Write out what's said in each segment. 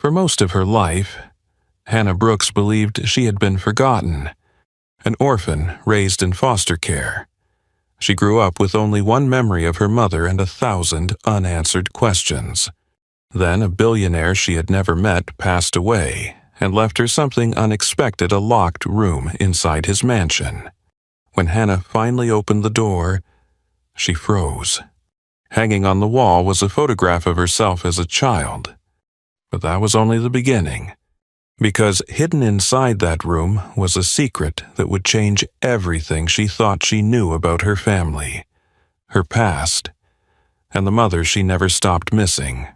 For most of her life, Hannah Brooks believed she had been forgotten, an orphan raised in foster care. She grew up with only one memory of her mother and 1,000 unanswered questions. Then a billionaire she had never met passed away and left her something unexpected, a locked room inside his mansion. When Hannah finally opened the door, she froze. Hanging on the wall was a photograph of herself as a child. But that was only the beginning, because hidden inside that room was a secret that would change everything she thought she knew about her family, her past, and the mother she never stopped missing.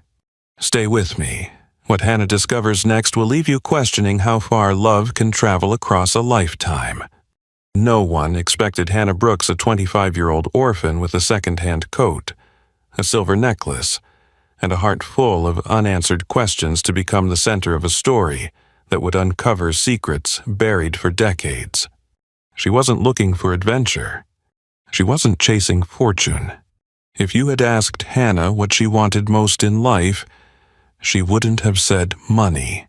Stay with me. What Hannah discovers next will leave you questioning how far love can travel across a lifetime. No one expected Hannah Brooks, a 25-year-old orphan with a second-hand coat, a silver necklace, and a heart full of unanswered questions, to become the center of a story that would uncover secrets buried for decades. She wasn't looking for adventure. She wasn't chasing fortune. If you had asked Hannah what she wanted most in life, she wouldn't have said money.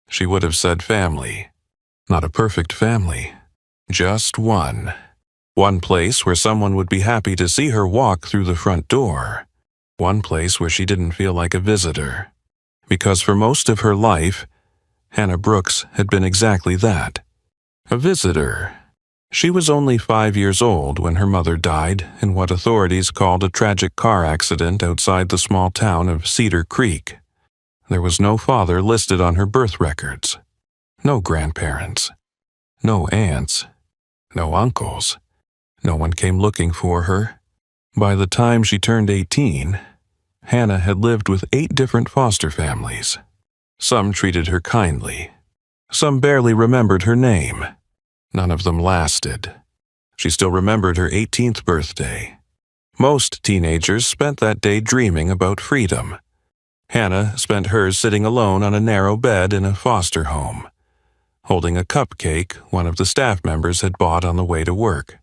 She would have said family. Not a perfect family. Just one. One place where someone would be happy to see her walk through the front door. One place where she didn't feel like a visitor. Because for most of her life, Hannah Brooks had been exactly that. A visitor. She was only 5 years old when her mother died in what authorities called a tragic car accident outside the small town of Cedar Creek. There was no father listed on her birth records. No grandparents. No aunts. No uncles. No one came looking for her. By the time she turned 18, Hannah had lived with 8 different foster families. Some treated her kindly. Some barely remembered her name. None of them lasted. She still remembered her 18th birthday. Most teenagers spent that day dreaming about freedom. Hannah spent hers sitting alone on a narrow bed in a foster home, holding a cupcake one of the staff members had bought on the way to work.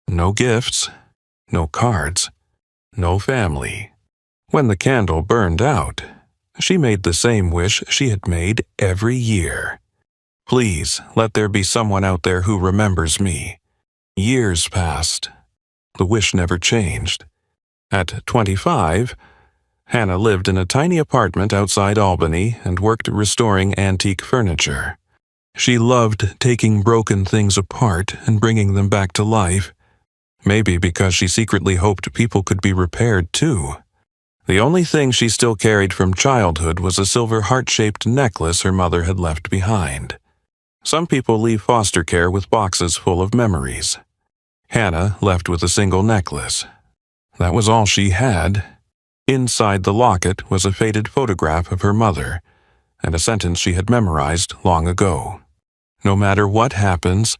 No gifts, no cards, no family. When the candle burned out, she made the same wish she had made every year. Please, let there be someone out there who remembers me. Years passed. The wish never changed. At 25, Hannah lived in a tiny apartment outside Albany and worked restoring antique furniture. She loved taking broken things apart and bringing them back to life, maybe because she secretly hoped people could be repaired too. The only thing she still carried from childhood was a silver heart-shaped necklace her mother had left behind. Some people leave foster care with boxes full of memories. Hannah left with a single necklace. That was all she had. Inside the locket was a faded photograph of her mother and a sentence she had memorized long ago. No matter what happens,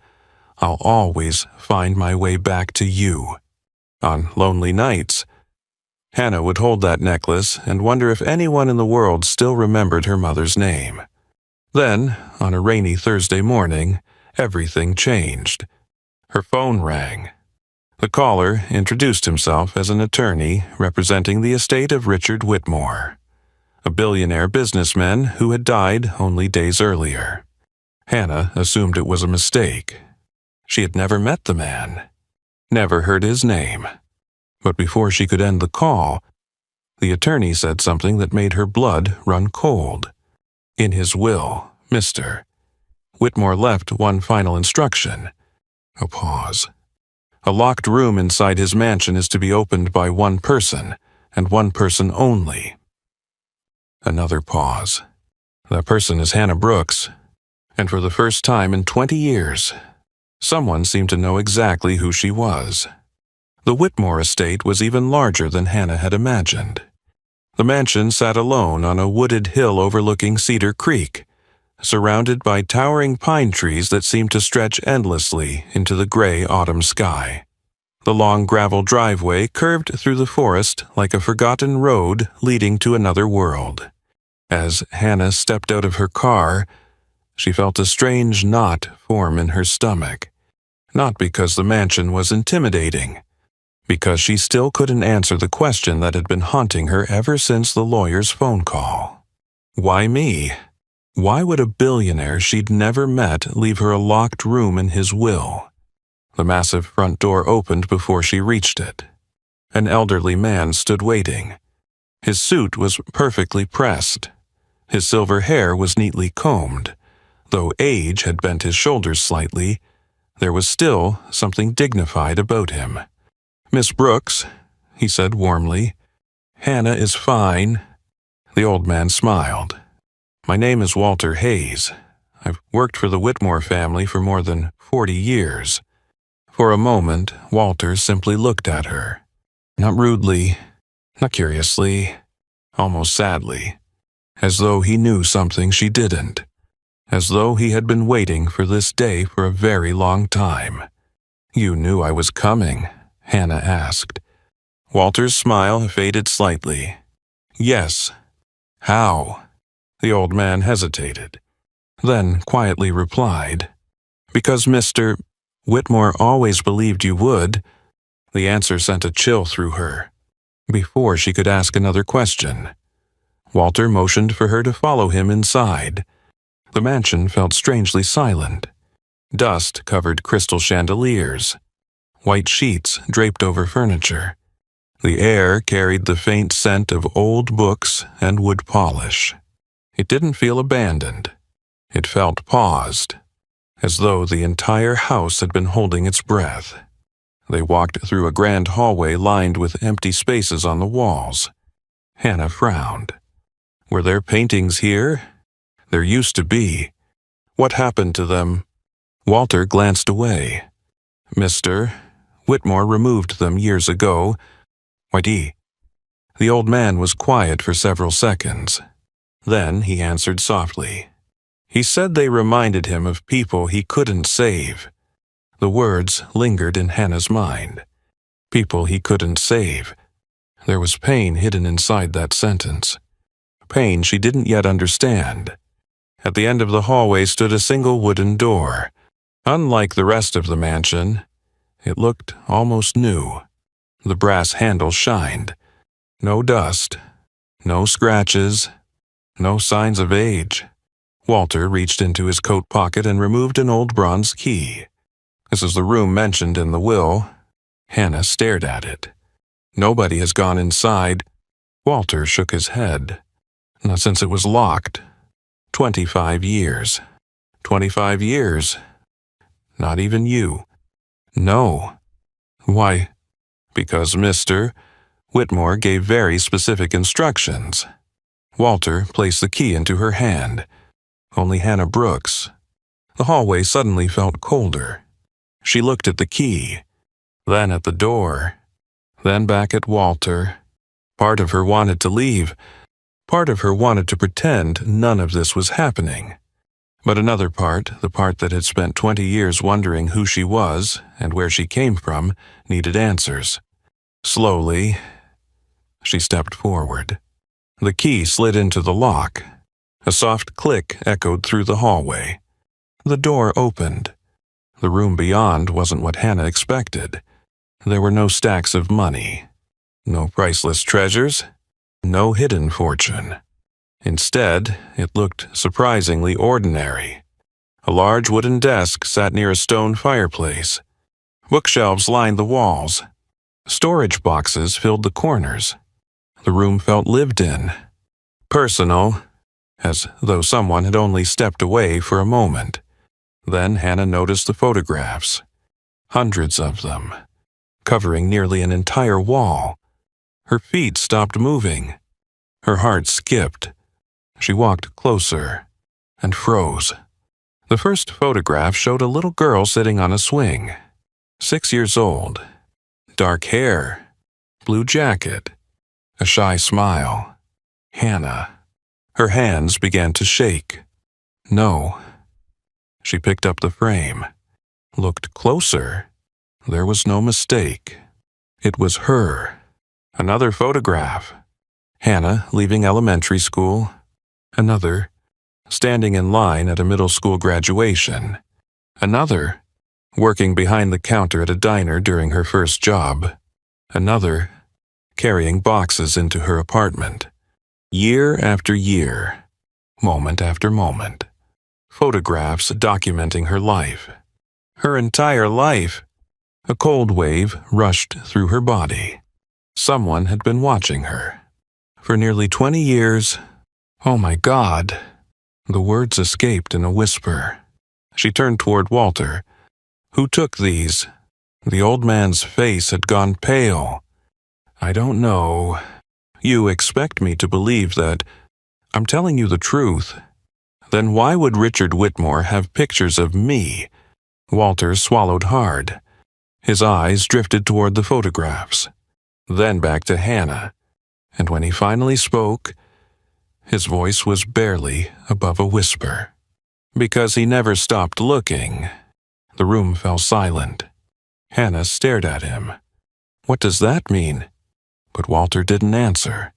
I'll always find my way back to you. On lonely nights, Hannah would hold that necklace and wonder if anyone in the world still remembered her mother's name. Then, on a rainy Thursday morning, everything changed. Her phone rang. The caller introduced himself as an attorney representing the estate of Richard Whitmore, a billionaire businessman who had died only days earlier. Hannah assumed it was a mistake. She had never met the man, never heard his name. But before she could end the call, the attorney said something that made her blood run cold. In his will, Mr. Whitmore left one final instruction. A pause. A locked room inside his mansion is to be opened by one person, and one person only. Another pause. That person is Hannah Brooks, and for the first time in 20 years, someone seemed to know exactly who she was. The Whitmore estate was even larger than Hannah had imagined. The mansion sat alone on a wooded hill overlooking Cedar Creek, surrounded by towering pine trees that seemed to stretch endlessly into the gray autumn sky. The long gravel driveway curved through the forest like a forgotten road leading to another world. As Hannah stepped out of her car, she felt a strange knot form in her stomach. Not because the mansion was intimidating, because she still couldn't answer the question that had been haunting her ever since the lawyer's phone call. Why me? Why would a billionaire she'd never met leave her a locked room in his will? The massive front door opened before she reached it. An elderly man stood waiting. His suit was perfectly pressed. His silver hair was neatly combed. Though age had bent his shoulders slightly, there was still something dignified about him. "Miss Brooks," he said warmly, "Hannah is fine." The old man smiled. "My name is Walter Hayes. I've worked for the Whitmore family for more than 40 years. For a moment, Walter simply looked at her. Not rudely, not curiously, almost sadly, as though he knew something she didn't, as though he had been waiting for this day for a very long time. "You knew I was coming?" Hannah asked. Walter's smile faded slightly. "Yes." "How?" The old man hesitated, then quietly replied, "Because Mr. Whitmore always believed you would." The answer sent a chill through her. Before she could ask another question, Walter motioned for her to follow him inside. The mansion felt strangely silent. Dust covered crystal chandeliers. White sheets draped over furniture. The air carried the faint scent of old books and wood polish. It didn't feel abandoned. It felt paused, as though the entire house had been holding its breath. They walked through a grand hallway lined with empty spaces on the walls. Hannah frowned. Were there paintings here? There used to be. What happened to them? Walter glanced away. "Mr. Whitmore removed them years ago." "Why?" The old man was quiet for several seconds. Then he answered softly. He said they reminded him of people he couldn't save. The words lingered in Hannah's mind. People he couldn't save. There was pain hidden inside that sentence. Pain she didn't yet understand. At the end of the hallway stood a single wooden door. Unlike the rest of the mansion, it looked almost new. The brass handle shined. No dust. No scratches. No signs of age. Walter reached into his coat pocket and removed an old bronze key. "This is the room mentioned in the will." Hannah stared at it. "Nobody has gone inside." Walter shook his head. "Not since it was locked. 25 years. 25 years. Not even you." "No." "Why?" "Because Mr. Whitmore gave very specific instructions." Walter placed the key into her hand. Only Hannah Brooks. The hallway suddenly felt colder. She looked at the key, then at the door, then back at Walter. Part of her wanted to leave. Part of her wanted to pretend none of this was happening. But another part, the part that had spent 20 years wondering who she was and where she came from, needed answers. Slowly, she stepped forward. The key slid into the lock. A soft click echoed through the hallway. The door opened. The room beyond wasn't what Hannah expected. There were no stacks of money, no priceless treasures, no hidden fortune. Instead, it looked surprisingly ordinary. A large wooden desk sat near a stone fireplace. Bookshelves lined the walls. Storage boxes filled the corners. The room felt lived in, personal, as though someone had only stepped away for a moment. Then Hannah noticed the photographs, hundreds of them, covering nearly an entire wall. Her feet stopped moving. Her heart skipped. She walked closer and froze. The first photograph showed a little girl sitting on a swing, 6 years old, dark hair, blue jacket, a shy smile. Hannah. Her hands began to shake. No. She picked up the frame, looked closer. There was no mistake. It was her. Another photograph. Hannah leaving elementary school. Another, standing in line at a middle school graduation. Another, working behind the counter at a diner during her first job. Another, carrying boxes into her apartment. Year after year, moment after moment. Photographs documenting her life. Her entire life. A cold wave rushed through her body. Someone had been watching her. For nearly 20 years. Oh my God. The words escaped in a whisper. She turned toward Walter. Who took these? The old man's face had gone pale. I don't know. You expect me to believe that I'm telling you the truth. Then why would Richard Whitmore have pictures of me? Walter swallowed hard. His eyes drifted toward the photographs, then back to Hannah, and when he finally spoke, his voice was barely above a whisper. Because he never stopped looking. The room fell silent. Hannah stared at him. What does that mean? But Walter didn't answer.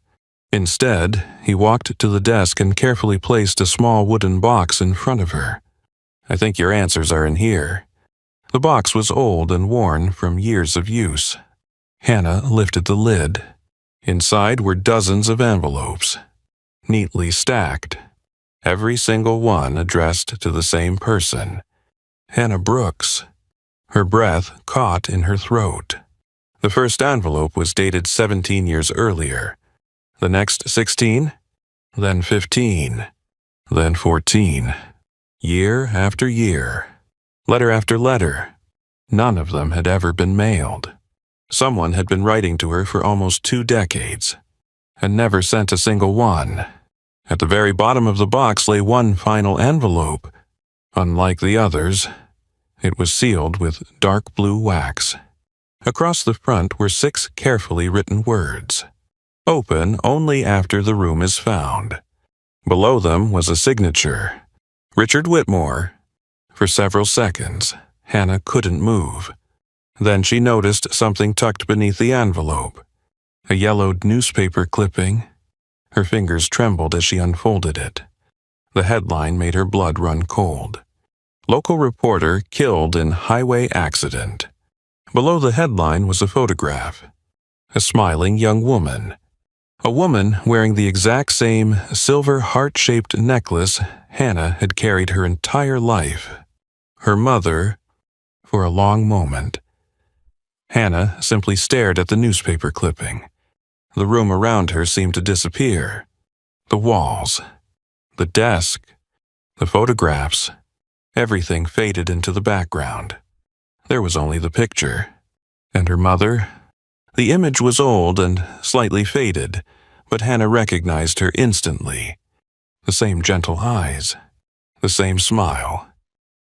Instead, he walked to the desk and carefully placed a small wooden box in front of her. I think your answers are in here. The box was old and worn from years of use. Hannah lifted the lid. Inside were dozens of envelopes, neatly stacked, every single one addressed to the same person, Hannah Brooks. Her breath caught in her throat. The first envelope was dated 17 years earlier. The next 16, then 15, then 14. Year after year, letter after letter. None of them had ever been mailed. Someone had been writing to her for almost 2 decades, and never sent a single one. At the very bottom of the box lay one final envelope. Unlike the others, it was sealed with dark blue wax. Across the front were 6 carefully written words. Open only after the room is found. Below them was a signature. Richard Whitmore. For several seconds, Hannah couldn't move. Then she noticed something tucked beneath the envelope. A yellowed newspaper clipping. Her fingers trembled as she unfolded it. The headline made her blood run cold. Local reporter killed in highway accident. Below the headline was a photograph. A smiling young woman. A woman wearing the exact same silver heart-shaped necklace Hannah had carried her entire life. Her mother, for a long moment. Hannah simply stared at the newspaper clipping. The room around her seemed to disappear. The walls, the desk, the photographs, everything faded into the background. There was only the picture. And her mother? The image was old and slightly faded, but Hannah recognized her instantly. The same gentle eyes, the same smile,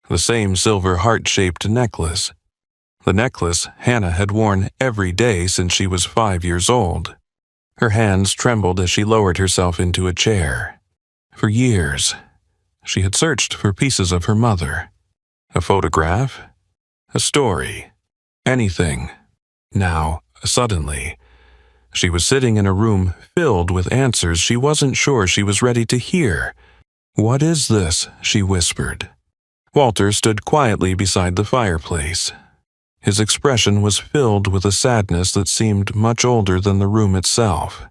the same silver heart-shaped necklace. The necklace Hannah had worn every day since she was 5 years old. Her hands trembled as she lowered herself into a chair. For years, she had searched for pieces of her mother. A photograph, a story, anything. Now, suddenly, she was sitting in a room filled with answers she wasn't sure she was ready to hear. "What is this?" she whispered. Walter stood quietly beside the fireplace. His expression was filled with a sadness that seemed much older than the room itself.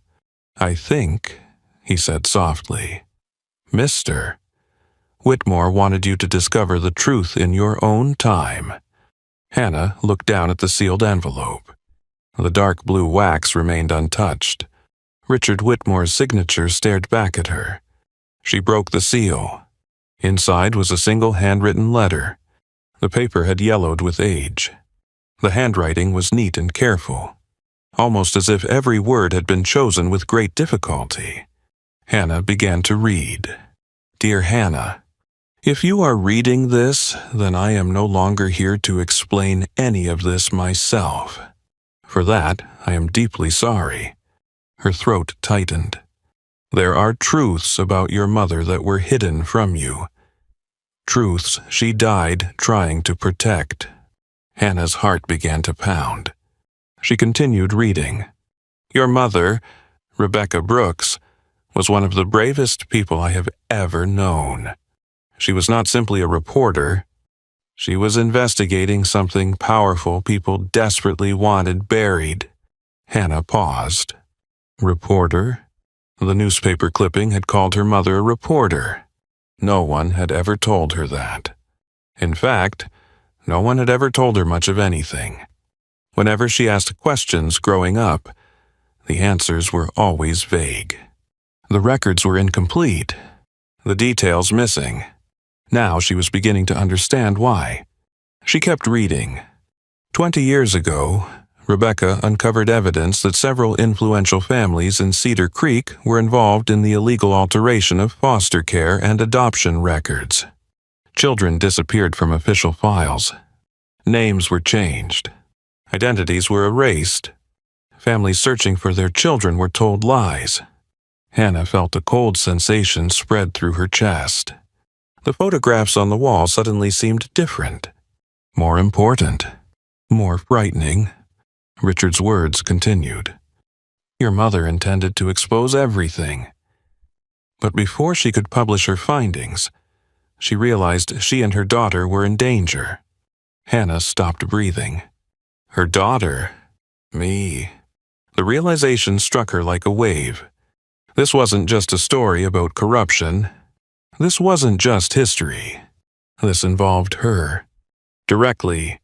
"I think," he said softly, "Mr. Whitmore wanted you to discover the truth in your own time." Hannah looked down at the sealed envelope. The dark blue wax remained untouched. Richard Whitmore's signature stared back at her. She broke the seal. Inside was a single handwritten letter. The paper had yellowed with age. The handwriting was neat and careful, almost as if every word had been chosen with great difficulty. Hannah began to read. "Dear Hannah, if you are reading this, then I am no longer here to explain any of this myself. For that, I am deeply sorry." Her throat tightened. "There are truths about your mother that were hidden from you. Truths she died trying to protect." Hannah's heart began to pound. She continued reading. "Your mother, Rebecca Brooks, was one of the bravest people I have ever known. She was not simply a reporter. She was investigating something powerful people desperately wanted buried." Hannah paused. "Reporter?" The newspaper clipping had called her mother a reporter. No one had ever told her that. In fact, no one had ever told her much of anything. Whenever she asked questions growing up, the answers were always vague. The records were incomplete, the details missing. Now she was beginning to understand why. She kept reading. 20 years ago, Rebecca uncovered evidence that several influential families in Cedar Creek were involved in the illegal alteration of foster care and adoption records. Children disappeared from official files. Names were changed. Identities were erased. Families searching for their children were told lies. Hannah felt a cold sensation spread through her chest. The photographs on the wall suddenly seemed different, more important, more frightening. Richard's words continued. Your mother intended to expose everything. But before she could publish her findings, she realized she and her daughter were in danger. Hannah stopped breathing. Her daughter? Me. The realization struck her like a wave. This wasn't just a story about corruption. This wasn't just history. This involved her. Directly,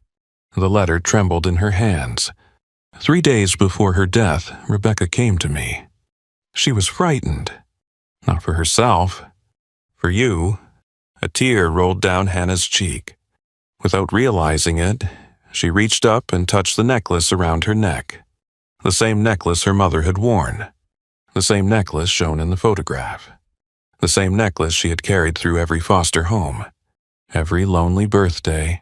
the letter trembled in her hands. 3 days before her death, Rebecca came to me. She was frightened. Not for herself. For you. A tear rolled down Hannah's cheek. Without realizing it, she reached up and touched the necklace around her neck. The same necklace her mother had worn. The same necklace shown in the photograph. The same necklace she had carried through every foster home. Every lonely birthday.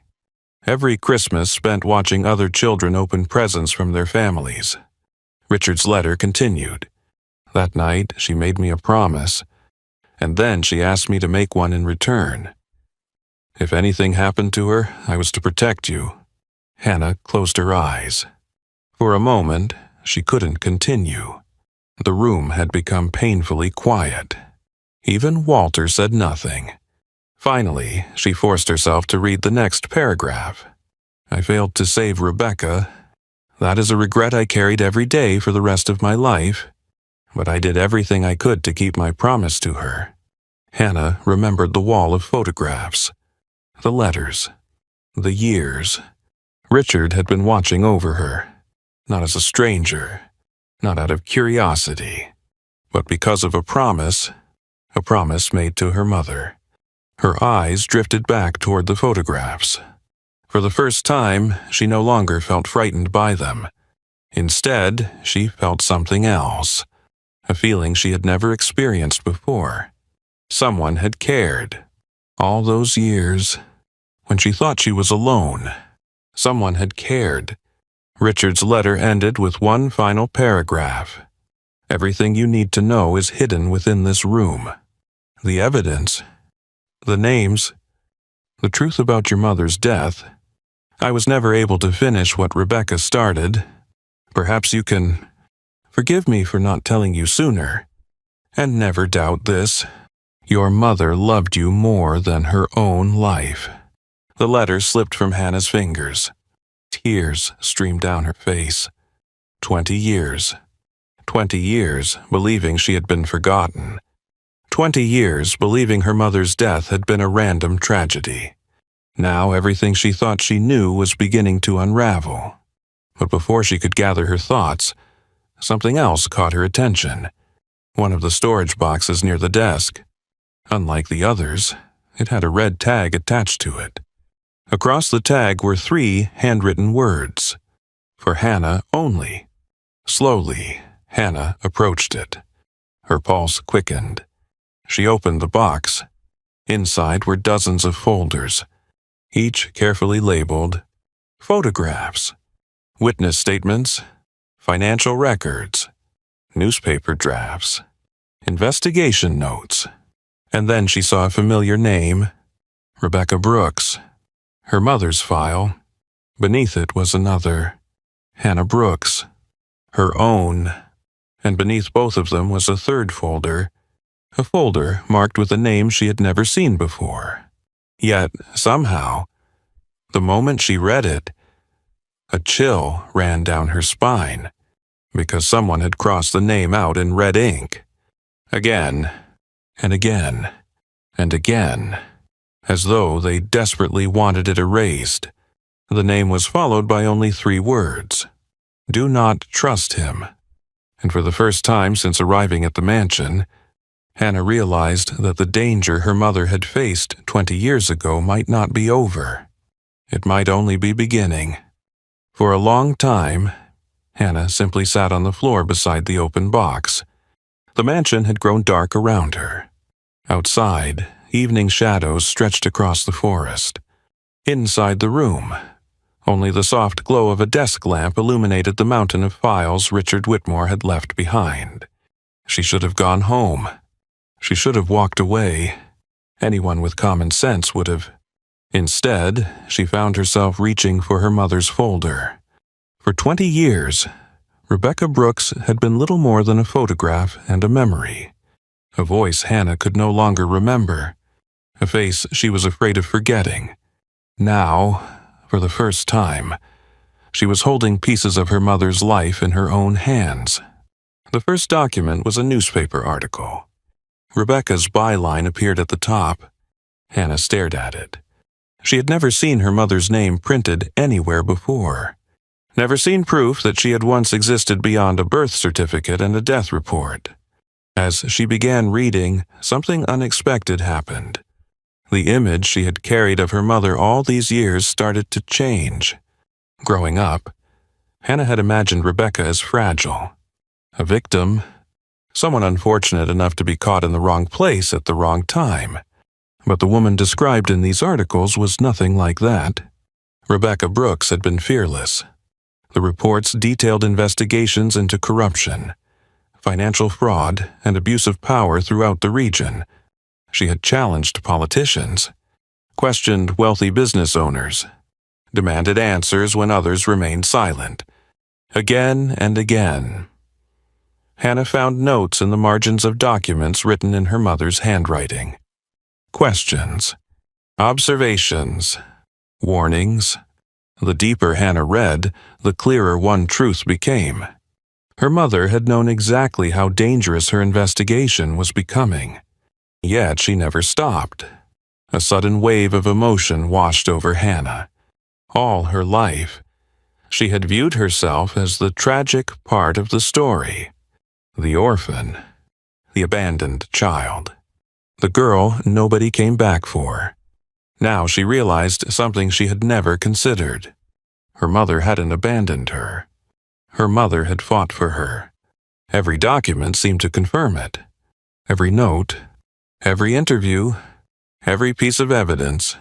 Every Christmas spent watching other children open presents from their families. Richard's letter continued. That night, she made me a promise, and then she asked me to make one in return. If anything happened to her, I was to protect you. Hannah closed her eyes. For a moment, she couldn't continue. The room had become painfully quiet. Even Walter said nothing. Finally, she forced herself to read the next paragraph. I failed to save Rebecca. That is a regret I carried every day for the rest of my life. But I did everything I could to keep my promise to her. Hannah remembered the wall of photographs. The letters. The years. Richard had been watching over her. Not as a stranger. Not out of curiosity. But because of a promise made to her mother. Her eyes drifted back toward the photographs. For the first time, she no longer felt frightened by them. Instead, she felt something else, a feeling she had never experienced before. Someone had cared. All those years, when she thought she was alone, someone had cared. Richard's letter ended with one final paragraph. Everything you need to know is hidden within this room. The evidence, the names, the truth about your mother's death. I was never able to finish what Rebecca started. Perhaps you can forgive me for not telling you sooner. And never doubt this. Your mother loved you more than her own life. The letter slipped from Hannah's fingers. Tears streamed down her face. 20 years. 20 years believing she had been forgotten. 20 years believing her mother's death had been a random tragedy. Now everything she thought she knew was beginning to unravel. But before she could gather her thoughts, something else caught her attention. One of the storage boxes near the desk. Unlike the others, it had a red tag attached to it. Across the tag were 3 handwritten words. For Hannah only. Slowly, Hannah approached it. Her pulse quickened. She opened the box. Inside were dozens of folders, each carefully labeled photographs, witness statements, financial records, newspaper drafts, investigation notes. And then she saw a familiar name, Rebecca Brooks. Her mother's file. Beneath it was another, Hannah Brooks. Her own. And beneath both of them was a third folder, a folder marked with a name she had never seen before. Yet, somehow, the moment she read it, a chill ran down her spine, because someone had crossed the name out in red ink. Again, and again, and again, as though they desperately wanted it erased. The name was followed by only 3 words: "Do not trust him." And for the first time since arriving at the mansion, Hannah realized that the danger her mother had faced 20 years ago might not be over. It might only be beginning. For a long time, Hannah simply sat on the floor beside the open box. The mansion had grown dark around her. Outside, evening shadows stretched across the forest. Inside the room, only the soft glow of a desk lamp illuminated the mountain of files Richard Whitmore had left behind. She should have gone home. She should have walked away. Anyone with common sense would have. Instead, she found herself reaching for her mother's folder. For 20 years, Rebecca Brooks had been little more than a photograph and a memory. A voice Hannah could no longer remember. A face she was afraid of forgetting. Now, for the first time, she was holding pieces of her mother's life in her own hands. The first document was a newspaper article. Rebecca's byline appeared at the top. Hannah stared at it. She had never seen her mother's name printed anywhere before. Never seen proof that she had once existed beyond a birth certificate and a death report. As she began reading, something unexpected happened. The image she had carried of her mother all these years started to change. Growing up, Hannah had imagined Rebecca as fragile, a victim, someone unfortunate enough to be caught in the wrong place at the wrong time. But the woman described in these articles was nothing like that. Rebecca Brooks had been fearless. The reports detailed investigations into corruption, financial fraud, and abuse of power throughout the region. She had challenged politicians, questioned wealthy business owners, demanded answers when others remained silent. Again and again. Hannah found notes in the margins of documents written in her mother's handwriting. Questions, observations, warnings. The deeper Hannah read, the clearer one truth became. Her mother had known exactly how dangerous her investigation was becoming. Yet she never stopped. A sudden wave of emotion washed over Hannah. All her life, she had viewed herself as the tragic part of the story. The orphan, the abandoned child, the girl nobody came back for. Now she realized something she had never considered. Her mother hadn't abandoned her. Her mother had fought for her. Every document seemed to confirm it. Every note, every interview, every piece of evidence.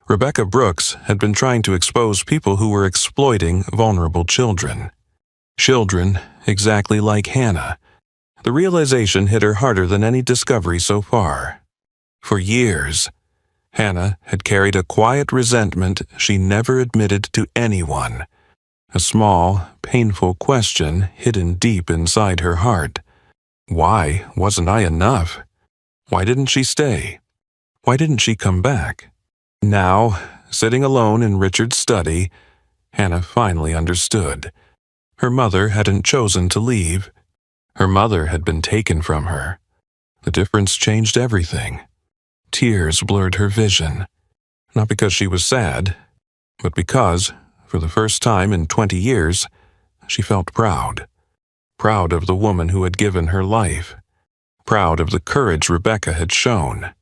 Rebecca Brooks had been trying to expose people who were exploiting vulnerable children. Children exactly like Hannah. The realization hit her harder than any discovery so far. For years, Hannah had carried a quiet resentment she never admitted to anyone. A small, painful question hidden deep inside her heart. Why wasn't I enough? Why didn't she stay? Why didn't she come back? Now, sitting alone in Richard's study, Hannah finally understood. Her mother hadn't chosen to leave. Her mother had been taken from her. The difference changed everything. Tears blurred her vision, not because she was sad, but because, for the first time in 20 years, she felt proud. Proud of the woman who had given her life. Proud of the courage Rebecca had shown.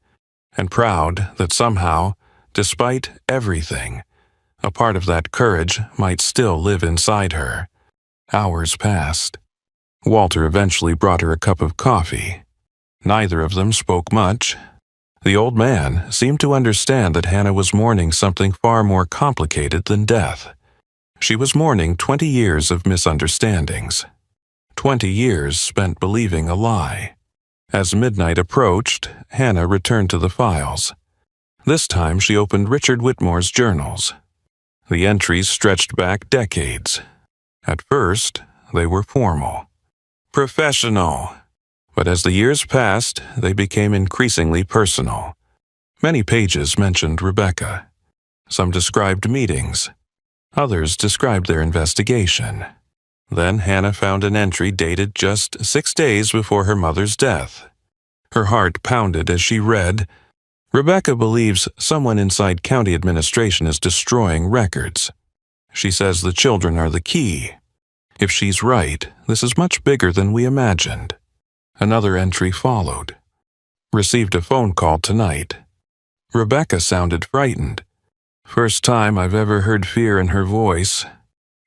And proud that somehow, despite everything, a part of that courage might still live inside her. Hours passed. Walter eventually brought her a cup of coffee. Neither of them spoke much. The old man seemed to understand that Hannah was mourning something far more complicated than death. She was mourning 20 years of misunderstandings. 20 years spent believing a lie. As midnight approached, Hannah returned to the files. This time she opened Richard Whitmore's journals. The entries stretched back decades. At first, they were formal. Professional. But as the years passed, they became increasingly personal. Many pages mentioned Rebecca. Some described meetings. Others described their investigation. Then Hannah found an entry dated just 6 days before her mother's death. Her heart pounded as she read, "Rebecca believes someone inside county administration is destroying records. She says the children are the key. If she's right, this is much bigger than we imagined." Another entry followed. "Received a phone call tonight." Rebecca sounded frightened. First time I've ever heard fear in her voice.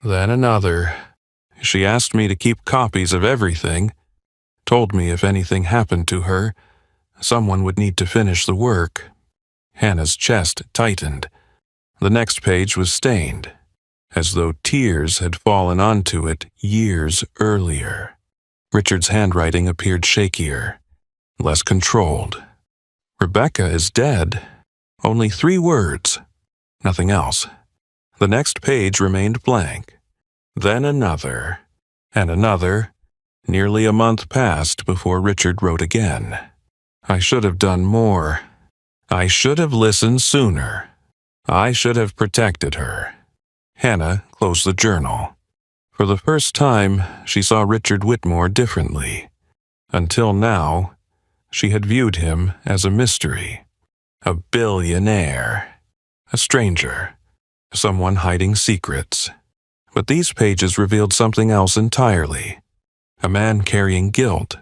Then another. She asked me to keep copies of everything. Told me if anything happened to her, someone would need to finish the work. Hannah's chest tightened. The next page was stained, as though tears had fallen onto it years earlier. Richard's handwriting appeared shakier, less controlled. "Rebecca is dead." Only 3 words. Nothing else. The next page remained blank. Then another, and another. Nearly a month passed before Richard wrote again. "I should have done more. I should have listened sooner. I should have protected her." Hannah closed the journal. For the first time, she saw Richard Whitmore differently. Until now, she had viewed him as a mystery, a billionaire, a stranger, someone hiding secrets. But these pages revealed something else entirely. A man carrying guilt,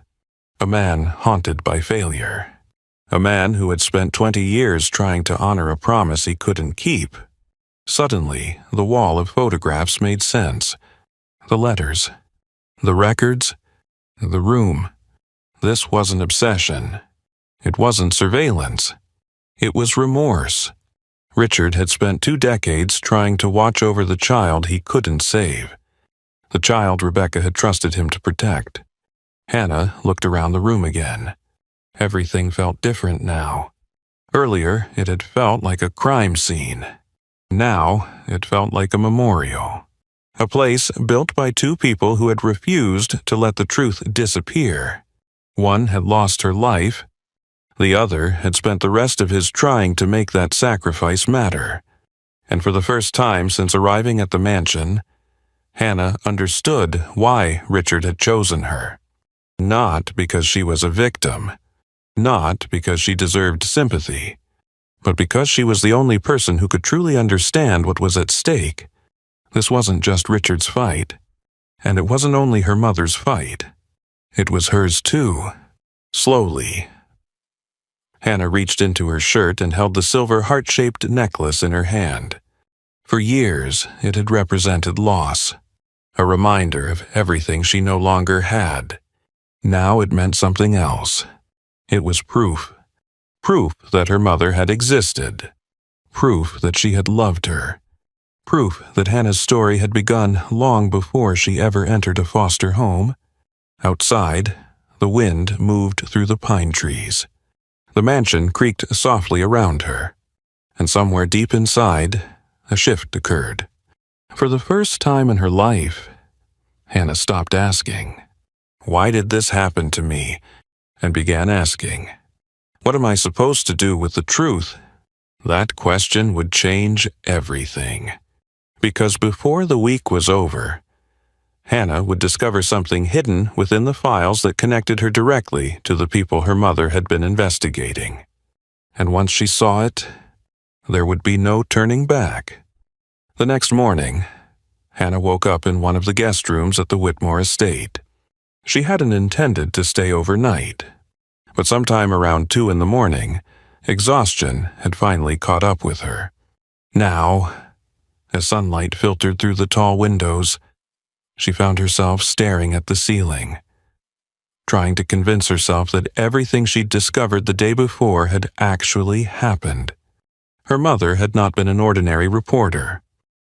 a man haunted by failure, a man who had spent 20 years trying to honor a promise he couldn't keep. Suddenly, the wall of photographs made sense. The letters, the records, the room. This wasn't obsession. It wasn't surveillance. It was remorse. Richard had spent 2 decades trying to watch over the child he couldn't save. The child Rebecca had trusted him to protect. Hannah looked around the room again. Everything felt different now. Earlier, it had felt like a crime scene. Now, it felt like a memorial. A place built by 2 people who had refused to let the truth disappear. One had lost her life. The other had spent the rest of his trying to make that sacrifice matter. And for the first time since arriving at the mansion, Hannah understood why Richard had chosen her. Not because she was a victim, not because she deserved sympathy, but because she was the only person who could truly understand what was at stake. This wasn't just Richard's fight, and it wasn't only her mother's fight. It was hers too. Slowly, Hannah reached into her shirt and held the silver heart-shaped necklace in her hand. For years, it had represented loss, a reminder of everything she no longer had. Now it meant something else. It was proof. Proof that her mother had existed. Proof that she had loved her. Proof that Hannah's story had begun long before she ever entered a foster home. Outside, the wind moved through the pine trees. The mansion creaked softly around her, and somewhere deep inside, a shift occurred. For the first time in her life, Hannah stopped asking, "Why did this happen to me?" and began asking, "What am I supposed to do with the truth?" That question would change everything. Because before the week was over, Hannah would discover something hidden within the files that connected her directly to the people her mother had been investigating. And once she saw it, there would be no turning back. The next morning, Hannah woke up in one of the guest rooms at the Whitmore estate. She hadn't intended to stay overnight, but sometime around 2 in the morning, exhaustion had finally caught up with her. Now, as sunlight filtered through the tall windows, she found herself staring at the ceiling, trying to convince herself that everything she'd discovered the day before had actually happened. Her mother had not been an ordinary reporter.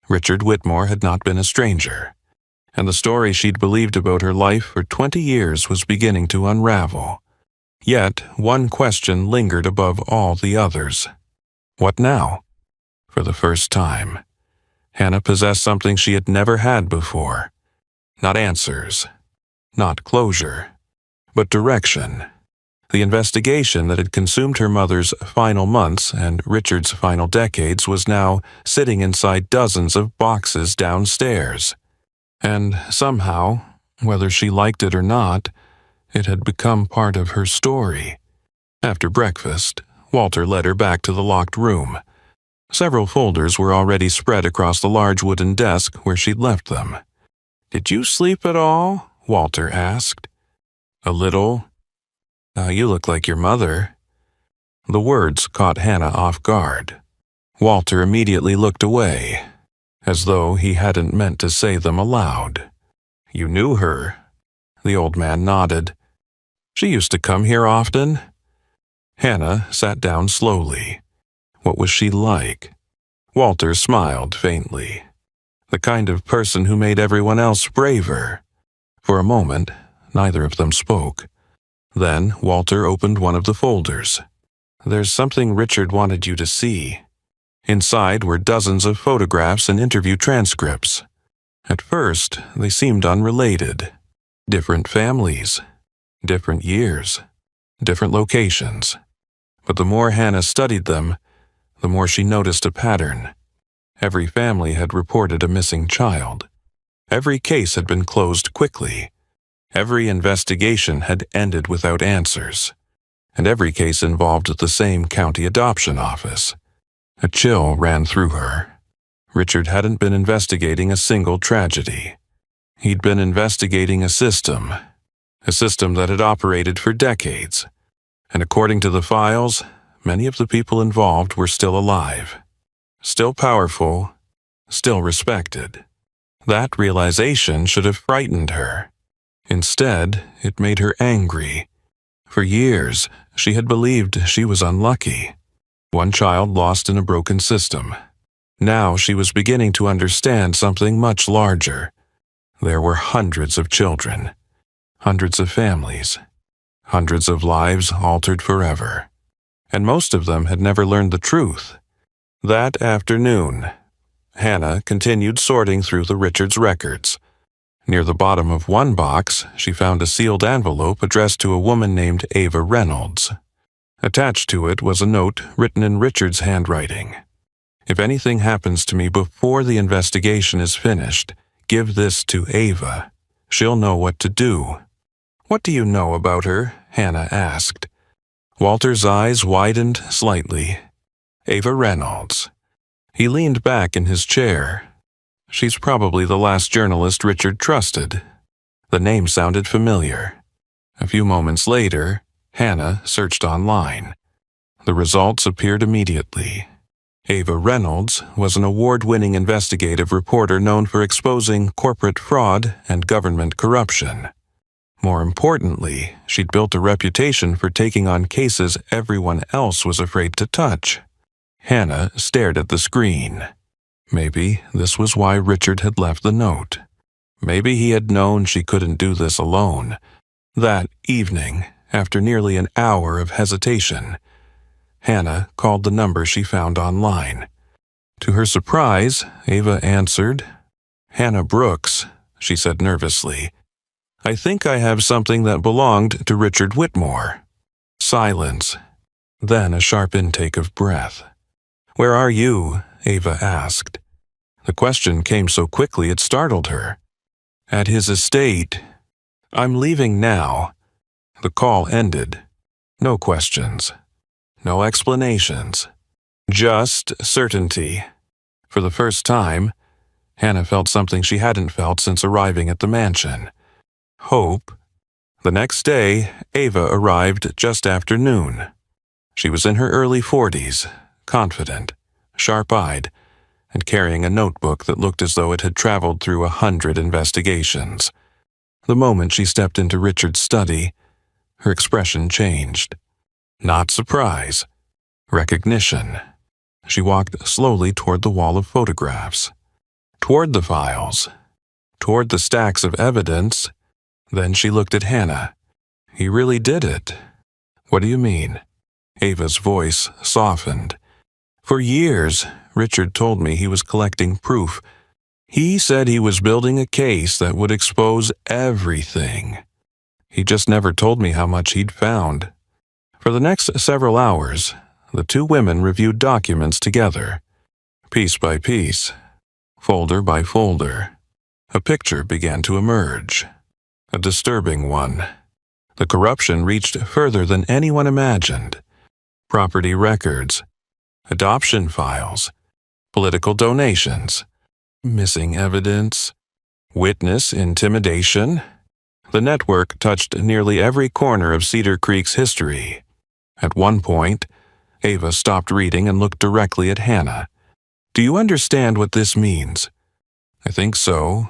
Richard Whitmore had not been a stranger, and the story she'd believed about her life for 20 years was beginning to unravel. Yet one question lingered above all the others. What now? For the first time, Hannah possessed something she had never had before. Not answers, not closure, but direction. The investigation that had consumed her mother's final months and Richard's final decades was now sitting inside dozens of boxes downstairs. And somehow, whether she liked it or not, it had become part of her story. After breakfast, Walter led her back to the locked room. Several folders were already spread across the large wooden desk where she'd left them. "Did you sleep at all?" Walter asked. "A little." You look like your mother." The words caught Hannah off guard. Walter immediately looked away, as though he hadn't meant to say them aloud. "You knew her?" The old man nodded. "She used to come here often?" Hannah sat down slowly. What was she like? Walter smiled faintly. The kind of person who made everyone else braver. For a moment, neither of them spoke. Then Walter opened one of the folders. "There's something Richard wanted you to see." Inside were dozens of photographs and interview transcripts. At first, they seemed unrelated. Different families, different years, different locations. But the more Hannah studied them, the more she noticed a pattern. Every family had reported a missing child. Every case had been closed quickly. Every investigation had ended without answers. And every case involved the same county adoption office. A chill ran through her. Richard hadn't been investigating a single tragedy. He'd been investigating a system that had operated for decades. And according to the files, many of the people involved were still alive, still powerful, still respected. That realization should have frightened her. Instead, it made her angry. For years, she had believed she was unlucky. One child lost in a broken system. Now she was beginning to understand something much larger. There were hundreds of children, hundreds of families, hundreds of lives altered forever. And most of them had never learned the truth. That afternoon, Hannah continued sorting through the Richards records. Near the bottom of one box, she found a sealed envelope addressed to a woman named Ava Reynolds. Attached to it was a note written in Richard's handwriting. "If anything happens to me before the investigation is finished, give this to Ava. She'll know what to do." "What do you know about her?" Hannah asked. Walter's eyes widened slightly. "Ava Reynolds." He leaned back in his chair. "She's probably the last journalist Richard trusted." The name sounded familiar. A few moments later, Hannah searched online. The results appeared immediately. Ava Reynolds was an award-winning investigative reporter known for exposing corporate fraud and government corruption. More importantly, she'd built a reputation for taking on cases everyone else was afraid to touch. Hannah stared at the screen. Maybe this was why Richard had left the note. Maybe he had known she couldn't do this alone. That evening, after nearly an hour of hesitation, Hannah called the number she found online. To her surprise, Ava answered. "Hannah Brooks," she said nervously. "I think I have something that belonged to Richard Whitmore." Silence. Then a sharp intake of breath. "Where are you?" Ava asked. The question came so quickly it startled her. "At his estate." "I'm leaving now." The call ended. No questions. No explanations. Just certainty. For the first time, Hannah felt something she hadn't felt since arriving at the mansion. Hope. The next day, Ava arrived just after noon. She was in her early 40s, confident, sharp-eyed, and carrying a notebook that looked as though it had traveled through 100 investigations. The moment she stepped into Richard's study, her expression changed. Not surprise. Recognition. She walked slowly toward the wall of photographs, toward the files, toward the stacks of evidence. Then she looked at Hannah. "He really did it." "What do you mean?" Ava's voice softened. "For years, Richard told me he was collecting proof. He said he was building a case that would expose everything. He just never told me how much he'd found." For the next several hours, the two women reviewed documents together. Piece by piece, folder by folder, a picture began to emerge. A disturbing one. The corruption reached further than anyone imagined. Property records, adoption files, political donations, missing evidence, witness intimidation. The network touched nearly every corner of Cedar Creek's history. At one point, Ava stopped reading and looked directly at Hannah. "Do you understand what this means?" "I think so."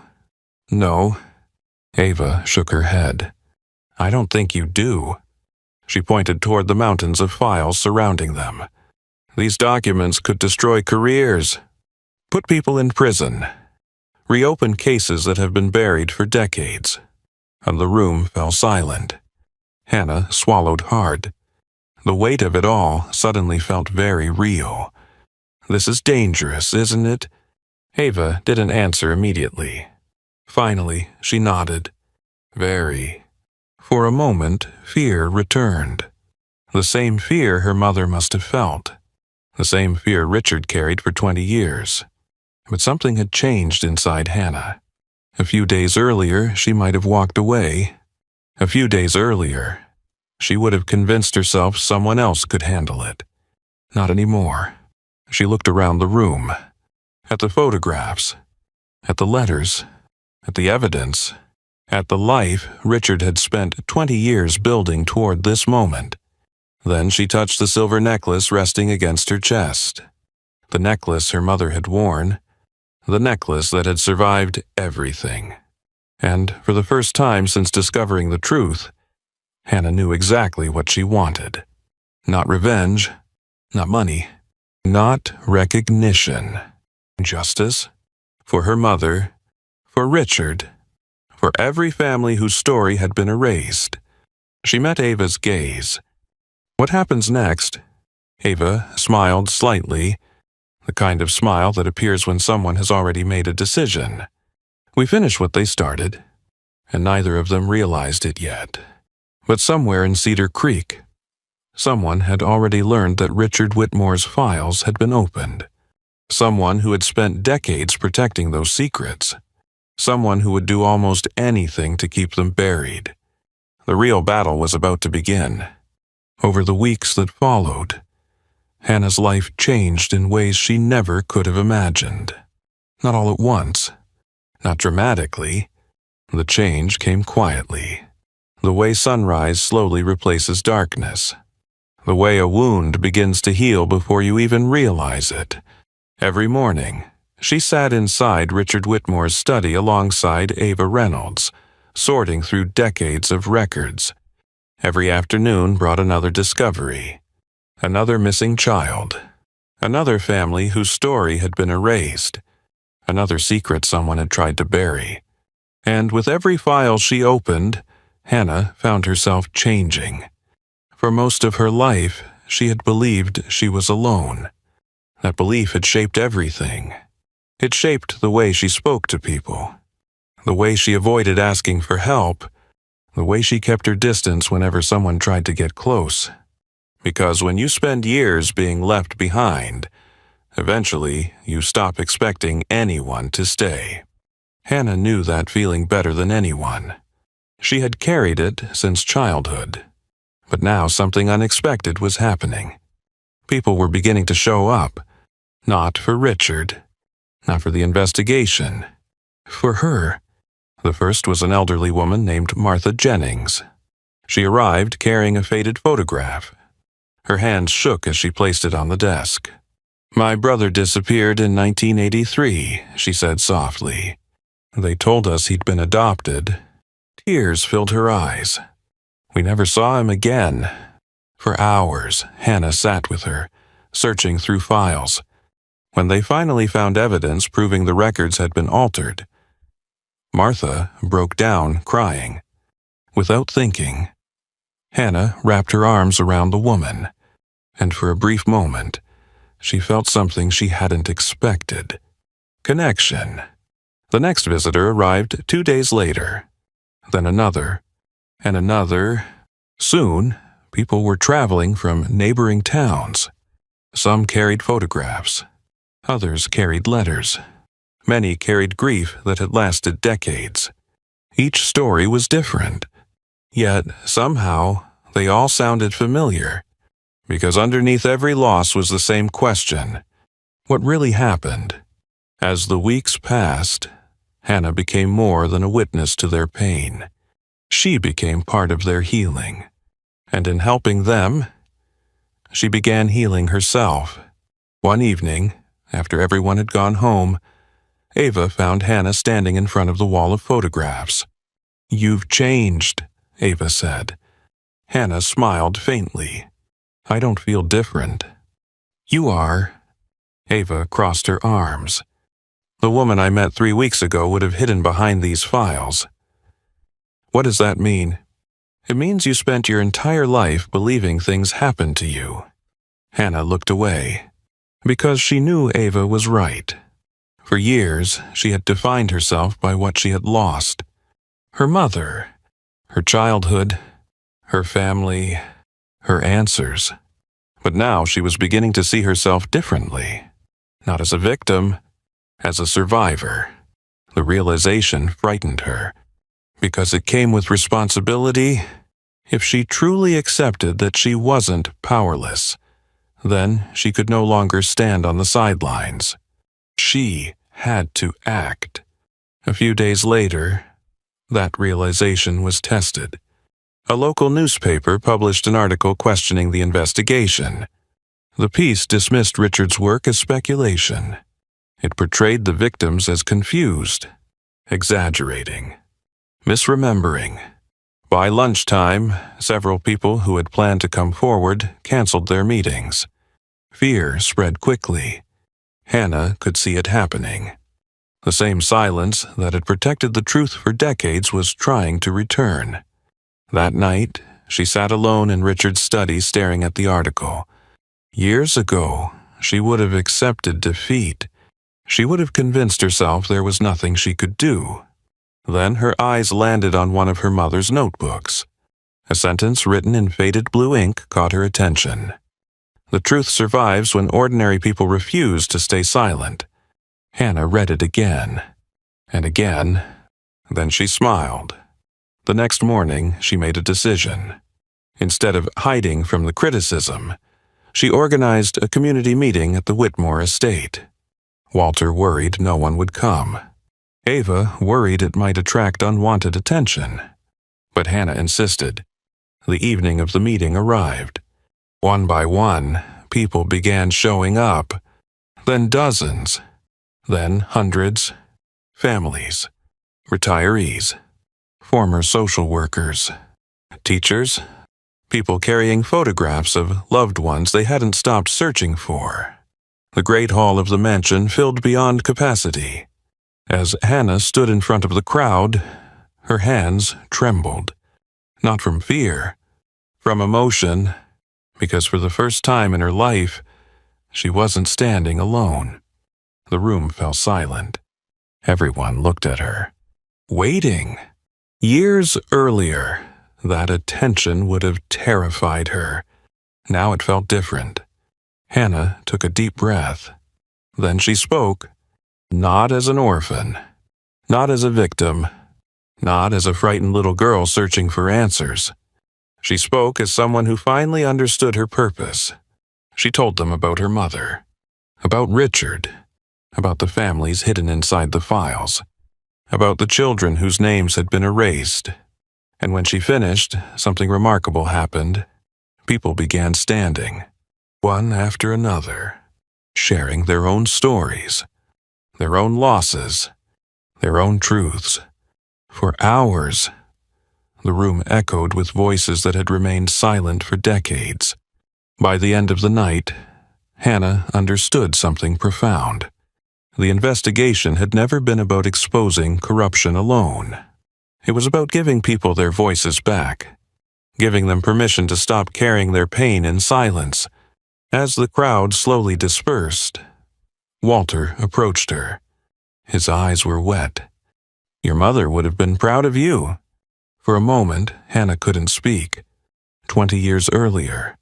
"No." Ava shook her head. "I don't think you do." She pointed toward the mountains of files surrounding them. "These documents could destroy careers, put people in prison, reopen cases that have been buried for decades." And the room fell silent. Hannah swallowed hard. The weight of it all suddenly felt very real. "This is dangerous, isn't it?" Ava didn't answer immediately. Finally, she nodded. "Very." For a moment, fear returned. The same fear her mother must have felt. The same fear Richard carried for 20 years. But something had changed inside Hannah. A few days earlier, she might have walked away. A few days earlier, she would have convinced herself someone else could handle it. Not anymore. She looked around the room, at the photographs, at the letters, at the evidence, at the life Richard had spent 20 years building toward this moment. Then she touched the silver necklace resting against her chest. The necklace her mother had worn, the necklace that had survived everything. And for the first time since discovering the truth, Hannah knew exactly what she wanted. Not revenge, not money, not recognition. Justice for her mother, for Richard, for every family whose story had been erased. She met Ava's gaze. "What happens next?" Ava smiled slightly, the kind of smile that appears when someone has already made a decision. "We finish what they started," and neither of them realized it yet. But somewhere in Cedar Creek, someone had already learned that Richard Whitmore's files had been opened. Someone who had spent decades protecting those secrets. Someone who would do almost anything to keep them buried. The real battle was about to begin. Over the weeks that followed, Hannah's life changed in ways she never could have imagined. Not all at once, not dramatically. The change came quietly. The way sunrise slowly replaces darkness. The way a wound begins to heal before you even realize it. Every morning, she sat inside Richard Whitmore's study alongside Ava Reynolds, sorting through decades of records. Every afternoon brought another discovery. Another missing child. Another family whose story had been erased. Another secret someone had tried to bury. And with every file she opened, Hannah found herself changing. For most of her life, she had believed she was alone. That belief had shaped everything. It shaped the way she spoke to people, the way she avoided asking for help, the way she kept her distance whenever someone tried to get close. Because when you spend years being left behind, eventually you stop expecting anyone to stay. Hannah knew that feeling better than anyone. She had carried it since childhood. But now something unexpected was happening. People were beginning to show up. Not for Richard. Not for the investigation. For her. The first was an elderly woman named Martha Jennings. She arrived carrying a faded photograph. Her hands shook as she placed it on the desk. "My brother disappeared in 1983, she said softly. They told us he'd been adopted." Tears filled her eyes. "We never saw him again." For hours, Hannah sat with her, searching through files. When they finally found evidence proving the records had been altered, Martha broke down, crying. Without thinking, Hannah wrapped her arms around the woman, and for a brief moment, she felt something she hadn't expected. Connection. The next visitor arrived 2 days later, then another, and another. Soon, people were traveling from neighboring towns. Some carried photographs. Others carried letters. Many carried grief that had lasted decades. Each story was different. Yet, somehow, they all sounded familiar, because underneath every loss was the same question: what really happened? As the weeks passed, Hannah became more than a witness to their pain. She became part of their healing. And in helping them, she began healing herself. One evening, after everyone had gone home, Ava found Hannah standing in front of the wall of photographs. "You've changed," Ava said. Hannah smiled faintly. "I don't feel different." "You are." Ava crossed her arms. "The woman I met 3 weeks ago would have hidden behind these files." "What does that mean?" "It means you spent your entire life believing things happened to you." Hannah looked away, because she knew Ava was right. For years, she had defined herself by what she had lost: her mother, her childhood, her family, her answers. But now she was beginning to see herself differently, not as a victim, as a survivor. The realization frightened her, because it came with responsibility. If she truly accepted that she wasn't powerless, then she could no longer stand on the sidelines. She had to act. A few days later, that realization was tested. A local newspaper published an article questioning the investigation. The piece dismissed Richard's work as speculation. It portrayed the victims as confused, exaggerating, misremembering. By lunchtime, several people who had planned to come forward canceled their meetings. Fear spread quickly. Hannah could see it happening. The same silence that had protected the truth for decades was trying to return. That night, she sat alone in Richard's study staring at the article. Years ago, she would have accepted defeat. She would have convinced herself there was nothing she could do. Then her eyes landed on one of her mother's notebooks. A sentence written in faded blue ink caught her attention. "The truth survives when ordinary people refuse to stay silent." Hannah read it again, and again. Then she smiled. The next morning, she made a decision. Instead of hiding from the criticism, she organized a community meeting at the Whitmore estate. Walter worried no one would come. Ava worried it might attract unwanted attention. But Hannah insisted. The evening of the meeting arrived. One by one, people began showing up. Then dozens. Then hundreds. Families. Retirees. Former social workers. Teachers. People carrying photographs of loved ones they hadn't stopped searching for. The great hall of the mansion filled beyond capacity. As Hannah stood in front of the crowd, her hands trembled. Not from fear, from emotion, because for the first time in her life, she wasn't standing alone. The room fell silent. Everyone looked at her, waiting. Years earlier, that attention would have terrified her. Now it felt different. Hannah took a deep breath. Then she spoke, not as an orphan, not as a victim, not as a frightened little girl searching for answers. She spoke as someone who finally understood her purpose. She told them about her mother, about Richard, about the families hidden inside the files, about the children whose names had been erased. And when she finished, something remarkable happened. People began standing, one after another, sharing their own stories, their own losses, their own truths. For hours, the room echoed with voices that had remained silent for decades. By the end of the night, Hannah understood something profound. The investigation had never been about exposing corruption alone. It was about giving people their voices back, giving them permission to stop carrying their pain in silence. As the crowd slowly dispersed, Walter approached her. His eyes were wet. "Your mother would have been proud of you." For a moment, Hannah couldn't speak. 20 years earlier,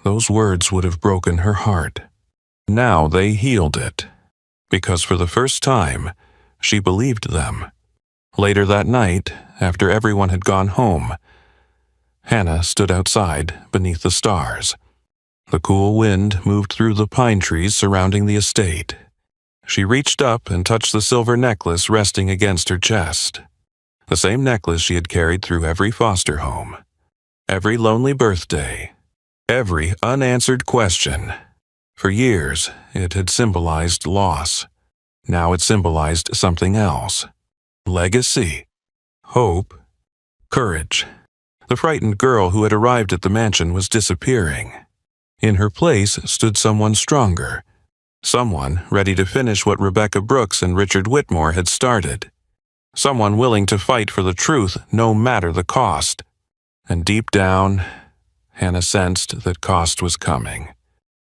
those words would have broken her heart. Now they healed it, because for the first time, she believed them. Later that night, after everyone had gone home, Hannah stood outside beneath the stars. The cool wind moved through the pine trees surrounding the estate. She reached up and touched the silver necklace resting against her chest. The same necklace she had carried through every foster home, every lonely birthday, every unanswered question. For years, it had symbolized loss. Now it symbolized something else. Legacy, hope, courage. The frightened girl who had arrived at the mansion was disappearing. In her place stood someone stronger, someone ready to finish what Rebecca Brooks and Richard Whitmore had started. Someone willing to fight for the truth no matter the cost. And deep down, Hannah sensed that cost was coming.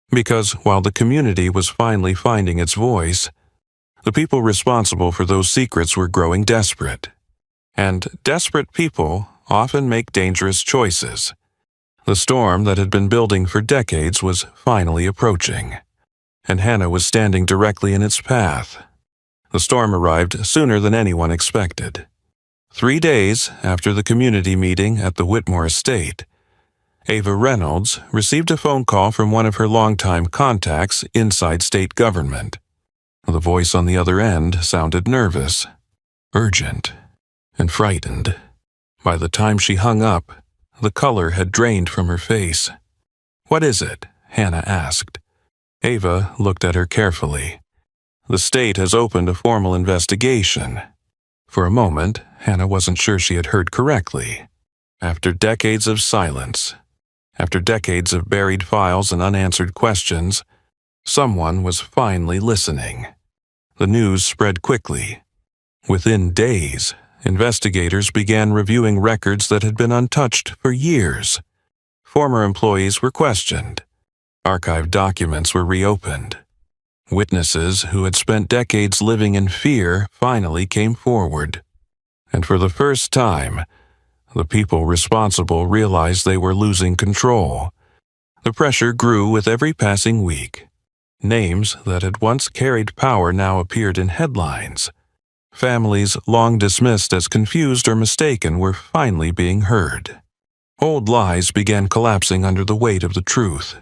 Because while the community was finally finding its voice, the people responsible for those secrets were growing desperate. And desperate people often make dangerous choices. The storm that had been building for decades was finally approaching, and Hannah was standing directly in its path. The storm arrived sooner than anyone expected. 3 days after the community meeting at the Whitmore estate, Ava Reynolds received a phone call from one of her longtime contacts inside state government. The voice on the other end sounded nervous, urgent, and frightened. By the time she hung up, the color had drained from her face. "What is it?" Hannah asked. Ava looked at her carefully. "The state has opened a formal investigation." For a moment, Hannah wasn't sure she had heard correctly. After decades of silence, after decades of buried files and unanswered questions, someone was finally listening. The news spread quickly. Within days, investigators began reviewing records that had been untouched for years. Former employees were questioned. Archived documents were reopened. Witnesses who had spent decades living in fear finally came forward. And for the first time, the people responsible realized they were losing control. The pressure grew with every passing week. Names that had once carried power now appeared in headlines. Families long dismissed as confused or mistaken were finally being heard. Old lies began collapsing under the weight of the truth.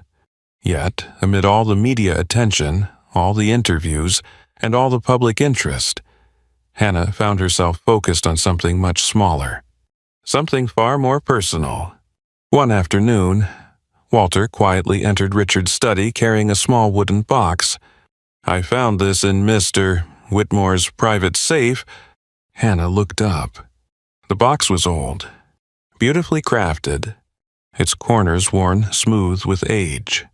Yet, amid all the media attention, all the interviews, and all the public interest, Hannah found herself focused on something much smaller, something far more personal. One afternoon, Walter quietly entered Richard's study carrying a small wooden box. "I found this in Mr. Whitmore's private safe." Hannah looked up. The box was old, beautifully crafted, its corners worn smooth with age.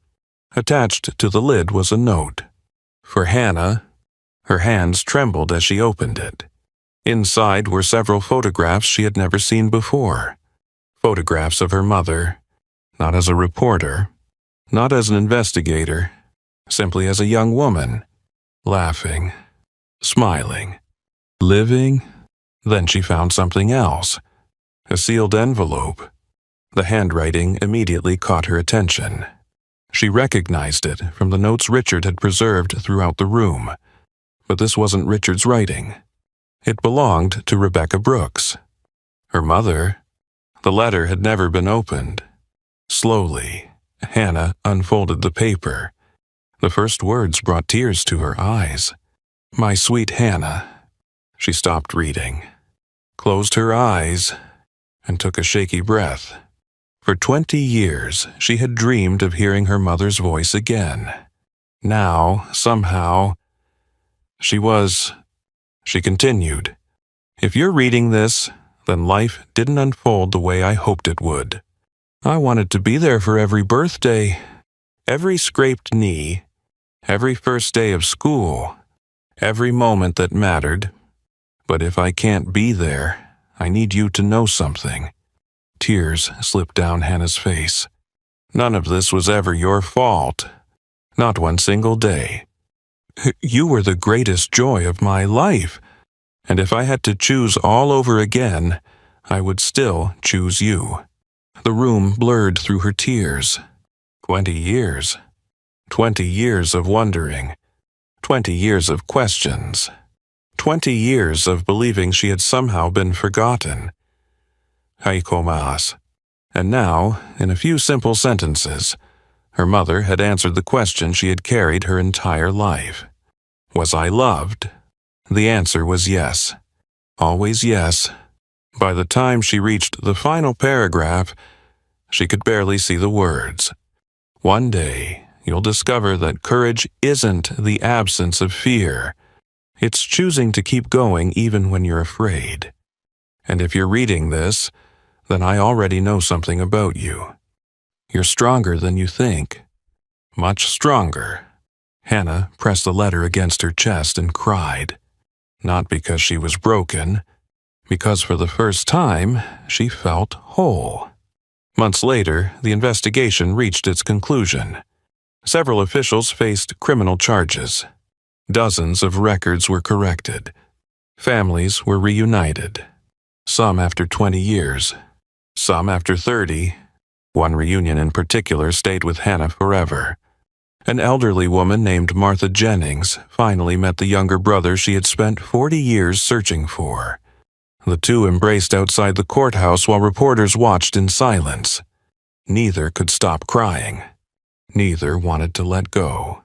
Attached to the lid was a note. For Hannah, her hands trembled as she opened it. Inside were several photographs she had never seen before. Photographs of her mother, not as a reporter, not as an investigator, simply as a young woman, laughing, smiling, living. Then she found something else, a sealed envelope. The handwriting immediately caught her attention. She recognized it from the notes Richard had preserved throughout the room. But this wasn't Richard's writing. It belonged to Rebecca Brooks, her mother. The letter had never been opened. Slowly, Hannah unfolded the paper. The first words brought tears to her eyes. "My sweet Hannah." She stopped reading, closed her eyes, and took a shaky breath. For 20 years, she had dreamed of hearing her mother's voice again. Now, somehow, she continued, "If you're reading this, then life didn't unfold the way I hoped it would. I wanted to be there for every birthday, every scraped knee, every first day of school, every moment that mattered. But if I can't be there, I need you to know something." Tears slipped down Hannah's face. "None of this was ever your fault. Not one single day. You were the greatest joy of my life. And if I had to choose all over again, I would still choose you." The room blurred through her tears. 20 years. 20 years of wondering. 20 years of questions. 20 years of believing she had somehow been forgotten. "Haikomas," And now, in a few simple sentences, her mother had answered the question she had carried her entire life. Was I loved? The answer was yes. Always yes. By the time she reached the final paragraph, she could barely see the words. One day, you'll discover that courage isn't the absence of fear. It's choosing to keep going even when you're afraid. And if you're reading this, then I already know something about you. You're stronger than you think. Much stronger. Hannah pressed the letter against her chest and cried. Not because she was broken, because for the first time, she felt whole. Months later, the investigation reached its conclusion. Several officials faced criminal charges. Dozens of records were corrected. Families were reunited. Some after 20 years. Some after 30. One reunion in particular stayed with Hannah forever. An elderly woman named Martha Jennings finally met the younger brother she had spent 40 years searching for. The two embraced outside the courthouse while reporters watched in silence. Neither could stop crying. Neither wanted to let go.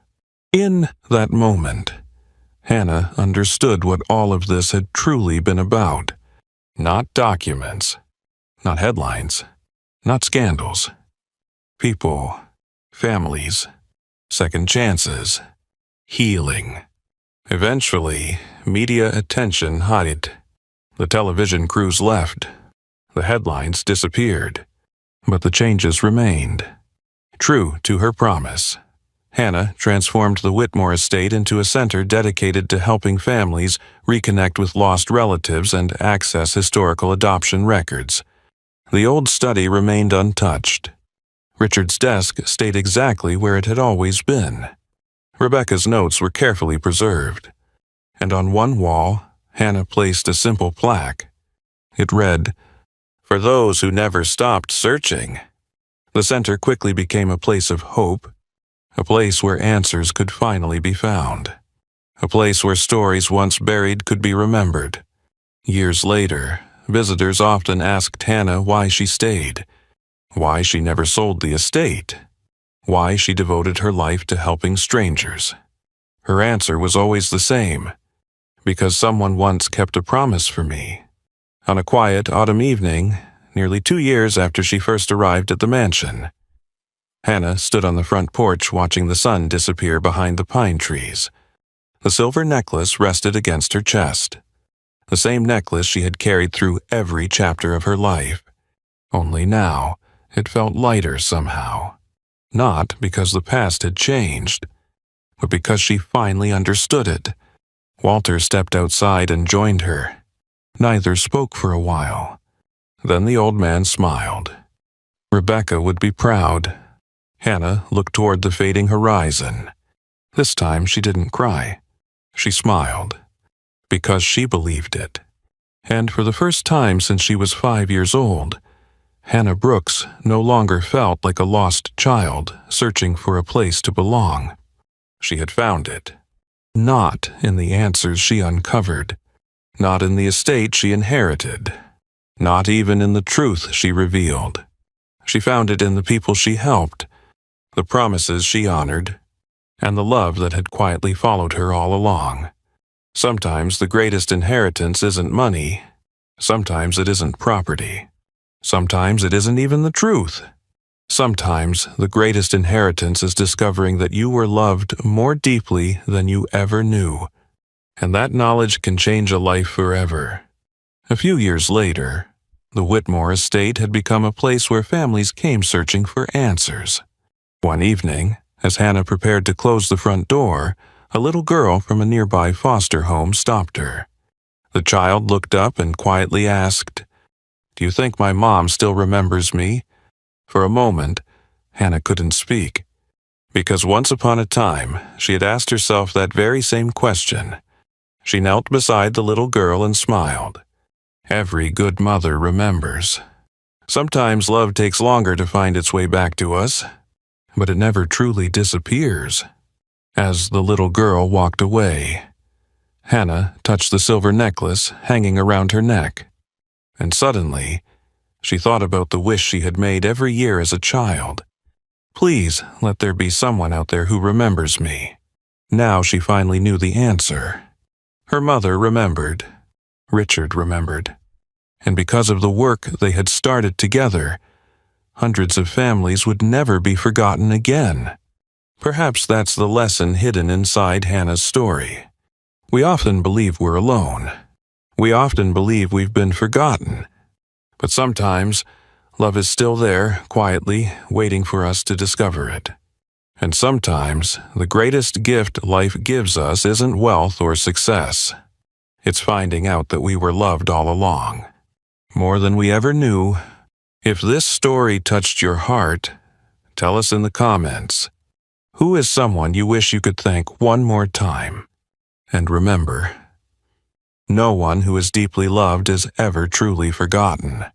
In that moment, Hannah understood what all of this had truly been about. Not documents, not headlines, not scandals. People, families, second chances, healing. Eventually, media attention hid. The television crews left. The headlines disappeared. But the changes remained. True to her promise, Hannah transformed the Whitmore estate into a center dedicated to helping families reconnect with lost relatives and access historical adoption records. The old study remained untouched. Richard's desk stayed exactly where it had always been. Rebecca's notes were carefully preserved. And on one wall, Hannah placed a simple plaque. It read, "For those who never stopped searching." The center quickly became a place of hope, a place where answers could finally be found, a place where stories once buried could be remembered. Years later, visitors often asked Hannah why she stayed, why she never sold the estate, why she devoted her life to helping strangers. Her answer was always the same: because someone once kept a promise for me. On a quiet autumn evening, nearly 2 years after she first arrived at the mansion, Hannah stood on the front porch watching the sun disappear behind the pine trees. The silver necklace rested against her chest. The same necklace she had carried through every chapter of her life. Only now, it felt lighter somehow. Not because the past had changed, but because she finally understood it. Walter stepped outside and joined her. Neither spoke for a while. Then the old man smiled. Rebecca would be proud. Hannah looked toward the fading horizon. This time she didn't cry. She smiled. Because she believed it. And for the first time since she was 5 years old, Hannah Brooks no longer felt like a lost child searching for a place to belong. She had found it. Not in the answers she uncovered. Not in the estate she inherited. Not even in the truth she revealed. She found it in the people she helped, the promises she honored, and the love that had quietly followed her all along. Sometimes the greatest inheritance isn't money. Sometimes it isn't property. Sometimes it isn't even the truth. Sometimes the greatest inheritance is discovering that you were loved more deeply than you ever knew. And that knowledge can change a life forever. A few years later, the Whitmore estate had become a place where families came searching for answers. One evening, as Hannah prepared to close the front door, a little girl from a nearby foster home stopped her. The child looked up and quietly asked, "Do you think my mom still remembers me?" For a moment, Hannah couldn't speak, because once upon a time she had asked herself that very same question. She knelt beside the little girl and smiled. Every good mother remembers. Sometimes love takes longer to find its way back to us, but it never truly disappears. As the little girl walked away, Hannah touched the silver necklace hanging around her neck, and suddenly, She thought about the wish she had made every year as a child. Please let there be someone out there who remembers me. Now she finally knew the answer. Her mother remembered. Richard remembered. And because of the work they had started together, hundreds of families would never be forgotten again. Perhaps that's the lesson hidden inside Hannah's story. We often believe we're alone. We often believe we've been forgotten. But sometimes, love is still there, quietly, waiting for us to discover it. And sometimes, the greatest gift life gives us isn't wealth or success. It's finding out that we were loved all along, more than we ever knew. If this story touched your heart, tell us in the comments. Who is someone you wish you could thank one more time? And remember, no one who is deeply loved is ever truly forgotten.